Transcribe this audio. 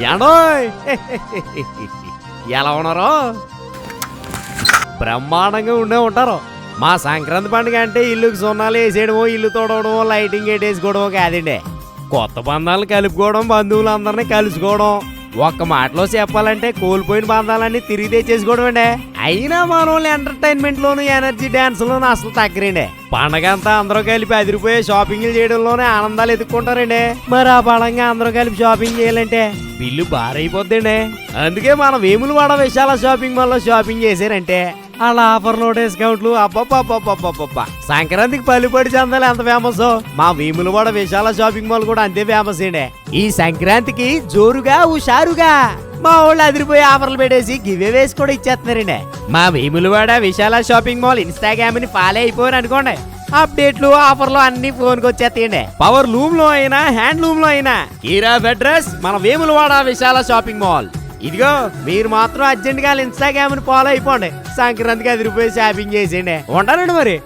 ఏండోయ్ ఎలా ఉన్నారో బ్రహ్మాండంగా ఉండే ఉంటారు. మా సంక్రాంతి పండుగ అంటే ఇల్లుకి సున్నాలు వేసేయడమో, ఇల్లు తోడవడమో, లైటింగ్ వేసుకోవడమో కాదండి. కొత్త బంధాలను కలుపుకోవడం, బంధువులందరినీ కలుసుకోవడం. ఒక్క మాటలో చెప్పాలంటే కోల్పోయిన బంధాలన్నీ తిరిగి తెచ్చేసుకోవడం అండి. అయినా మనోళ్ళు ఎంటర్టైన్మెంట్ లోను, ఎనర్జీ డాన్స్ లోను అసలు తగ్గరండి. పండగ అంతా అందరూ కలిపి అదిరిపోయే షాపింగ్లు చేయడంలోనే ఆనందాలు ఎదుర్కొంటారండి. మరి ఆ పడంగా అందరూ కలిపి షాపింగ్ చేయాలంటే బిల్లు భారైపోద్దండి. అందుకే మనం వేములవాడ విశాల షాపింగ్ మాల్ లో షాపింగ్ చేశారంటే అలా ఆఫర్లు, డిస్కౌంట్లు అబ్బబ్బబ్బబ్బబ్బబ్బా. సంక్రాంతికి పల్లిపడి చందాలు ఎంత ఫేమస్, మా వేములవాడ విశాల షాపింగ్ మాల్ కూడా అంతే ఫేమస్ అండి. ఈ సంక్రాంతికి జోరుగా హుషారుగా మా వాళ్ళు అదిరిపోయి ఆఫర్లు పెట్టేసి గివే వేసి కూడా ఇచ్చేస్తున్నారండి. మా వేములవాడ విశాల షాపింగ్ మాల్ ఇన్స్టాగ్రామ్ ని ఫాలో అయిపోయారు అనుకోండి, అప్డేట్లు, ఆఫర్లు అన్ని ఫోన్ కి వచ్చేస్తాయండి. పవర్ లూమ్ లో అయినా, హ్యాండ్ లూమ్ లో అయినా కీరా అడ్రస్ మన వేములవాడ విశాల షాపింగ్ మాల్. ఇదిగో మీరు మాత్రం అర్జెంట్ గా ఇన్స్టాగ్రామ్ ని ఫాలో అయిపోండి. సంక్రాంతికి అదిరిపోయి షాపింగ్ చేసేయండి. ఉంటానండి మరి.